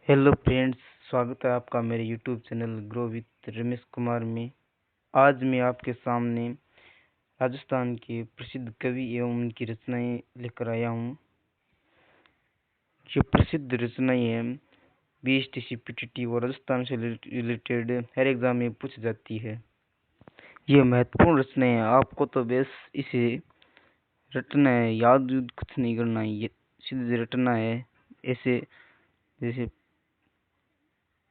Hello friends, स्वागत है आपका मेरे YouTube channel grow with Ramesh Kumar में। आज मैं आपके सामने राजस्थान के प्रसिद्ध कवि एवं उनकी रचनाएं लेकर आया हूँ। जो प्रसिद्ध रचनाएं हैं बीएसटीसी पीटीटी और राजस्थान से रिलेटेड हर एग्जाम में पूछ जाती है। ये महत्वपूर्ण रचनाएं हैं। आपको तो बस इसे रटना है, याद कुछ नहीं करना है, ये सीधे रटना है। ऐसे जैसे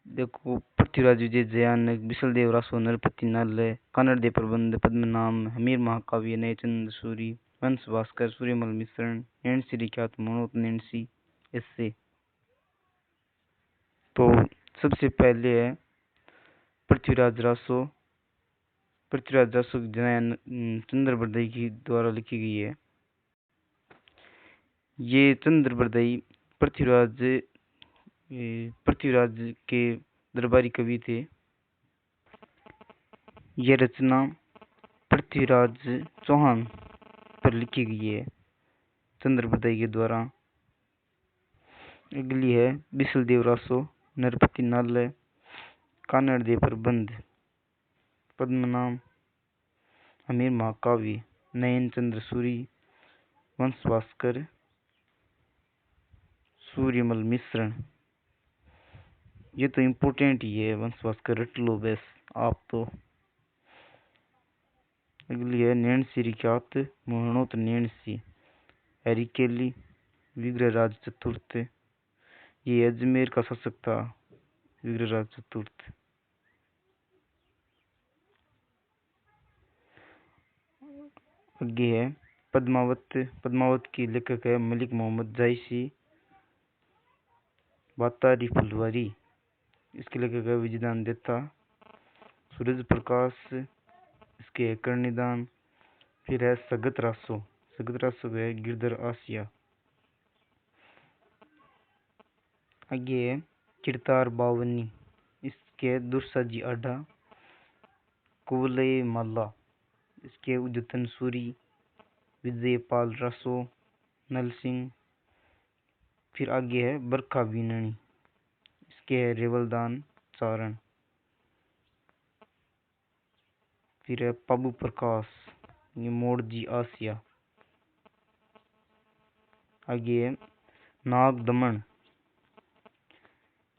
देखो, पृथ्वीराज विजय जयानक, बिसलदेव रासो, नरपति नल, कन्नड़ प्रबंध, पद्मनाम, हमीर महाकाव्य, नयचंद सूरी, वंश भास्कर, सूर्यमल मिश्रण, नैन्सी रिख्यात, मनोत नैन्सी। इससे तो सबसे पहले है पृथ्वीराज रासो। पृथ्वीराज रासो की चंद्रबरदई की द्वारा लिखी गई है। ये चंद्रबरदई पृथ्वीराज के दरबारी कवि थे। यह रचना पृथ्वीराज चौहान पर लिखी गई है चंद्रबरदई के द्वारा। अगली है बिसलदेव रासो, नरपति नल, कन्नड़ प्रबंध, पद्मनाम, हमीर महाकाव्य, नयनचंद्र सूरी, वंश भास्कर, सूर्यमल मिश्रण। ये तो इम्पोर्टेंट ही है, वंश भास्कर रट लो बस आप तो। अगली है नैन्सी रिख्यात, मोहनोत नैन्सी, हरिकेली, विग्रहराज चतुर्थ। ये अजमेर का शासक था, विग्रहराज चतुर्थ। आगे है पद्मावत। पद्मावत की लेखक है मलिक मोहम्मद जायसी, बातारी फुलवारी। इसके लेखक है विजयदान देता। सूरज प्रकाश, इसके है कर्णिदान। फिर है सगत रासो। सगत रासो है गिरधर आसिया। आगे है किरतार बावनी, इसके दुर्साजी आढ़ा। कुवलय माला, इसके उद्यतन सूरी, विजयपाल रासो, नल सिंह। फिर आगे है बरखा बीननी, इसके है रेवलदान चारण। फिर है पाबू प्रकाश, ये मोड़जी आसिया। आगे है नाग दमन,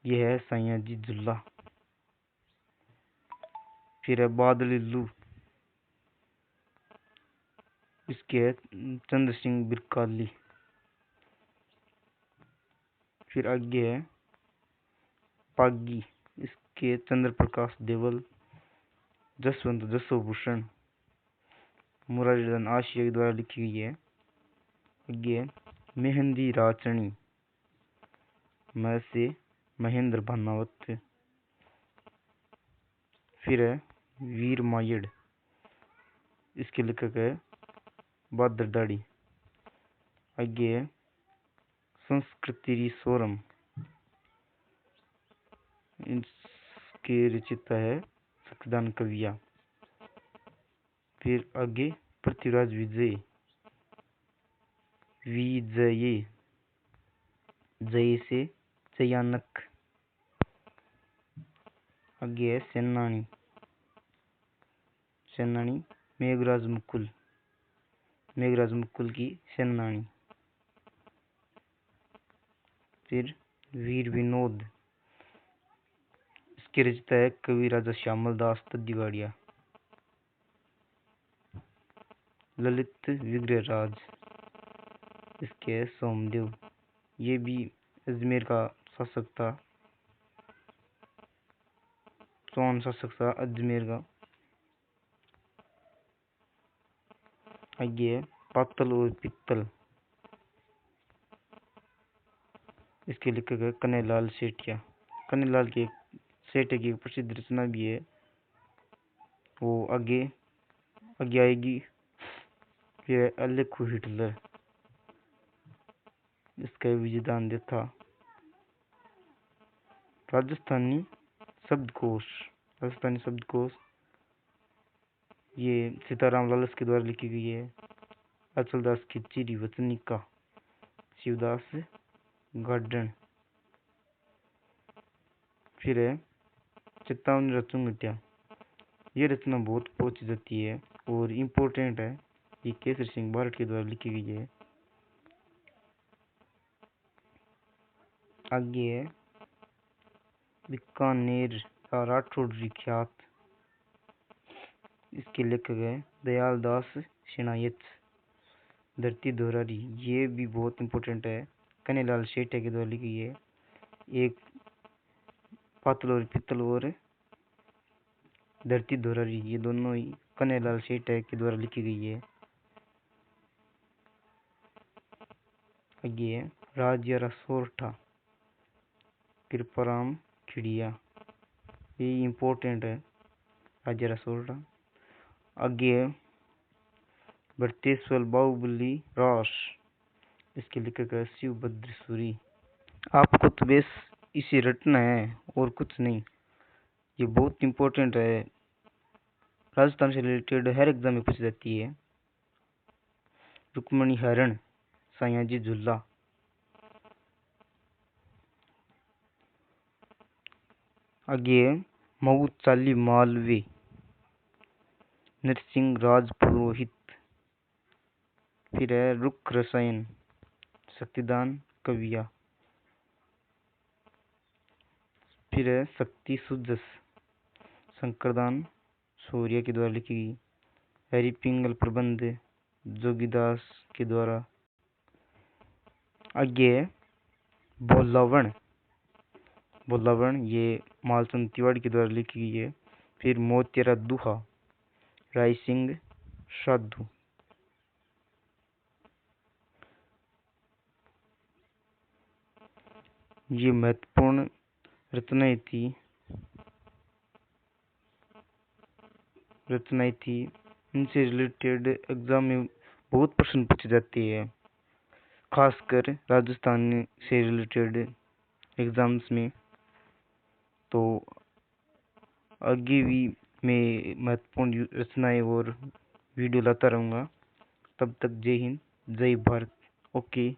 ये है सयाजी जुल्ला। फिर है बादली लू, इसके है चंद्र सिंह बिरकाली। फिर आगे है पागी, इसके चंद्र प्रकाश देवल, जसवंत जसोभूषण, मुरारीलाल आशिया के द्वारा लिखी गई है। आगे है मेहंदी राचनी, मैं से महेंद्र भानावत। फिर है वीर मायड़, इसके लेखक है बहादुर दाड़ी। आगे है संस्कृति सोरम, इसके रचिता है सखदान कविया। फिर आगे पृथ्वीराज विजय, विजय, जय से जयानक। आगे है सेनानी, सेनानी मेघराज मुकुल, मेघराज मुकुल की सेनानी। फिर वीर विनोद, इसके रचयिता है कवि राजा श्यामल दास तद्दिवाड़िया। ललित विग्रहराज, इसके है सोमदेव, ये भी अजमेर का शासक था, चौहान शासक था अजमेर का। आगे है पातल और पित्तल, इसके लेखक है कन्हैयालाल सेठिया। कन्हैयालाल के सेठिया की प्रसिद्ध रचना भी है, वो आगे आगे आएगी। फिर अलेखू हिटलर, इसका विजयदान देता। राजस्थानी शब्दकोश, राजस्थानी शब्दकोश, ये सीताराम लालस के द्वारा लिखी गई है। अचलदास की चिरी वचनिका, शिवदास गार्डन। फिर है चेतावनी रचुंगट्या। ये रचना बहुत पूछी जाती है और इम्पोर्टेंट है। ये केसरी सिंह बारट के द्वारा लिखी गई है। आगे है बीकानेर का राठौड़ ख्यात। इसके लेखक है दयाल दास सेनायत। धरती दोहरारी, ये भी बहुत इम्पोर्टेंट है। कन्हैयालाल शेट्टी के द्वारा लिखी है। एक पातल और पित्तल और धरती दोहरारी, ये दोनों ही कन्हैयालाल शेट्टी के द्वारा लिखी गई है। आगे है राजयारा सोरठा कृपाराम खिड़िया, ये इम्पोर्टेंट है राजयारा सोरठा। आगे है भरतेश्वर बाहुबली रास। इसके लेखक है शिवभद्र सूरी। आपको तो बस इसे रटना है और कुछ नहीं। ये बहुत इम्पोर्टेंट है, राजस्थान से रिलेटेड हर एग्जाम में पूछ जाती है। रुक्मणी हरण सयाजी झूला। आगे मऊ चाली मालवे नरसिंह राज पुरोहित। फिर है रुख रसायन शक्तिदान कविया। फिर है शक्ति सुजस शंकरदान सूर्य के द्वारा लिखी गई। हरिपिंगल प्रबंध जोगीदास के द्वारा। आगे है बोलावण। बोलावण ये मालचंद तिवाड़ी के द्वारा लिखी गई है। फिर मोतियारा दुहा राय सिंह साधु। ये महत्वपूर्ण रचनाएं थी। इनसे रिलेटेड एग्जाम में बहुत प्रश्न पूछे जाते हैं, खासकर राजस्थान से रिलेटेड एग्जाम्स में। तो आगे भी मैं महत्वपूर्ण रचनाएं और वीडियो लाता रहूँगा। तब तक जय हिंद जय भारत। ओके।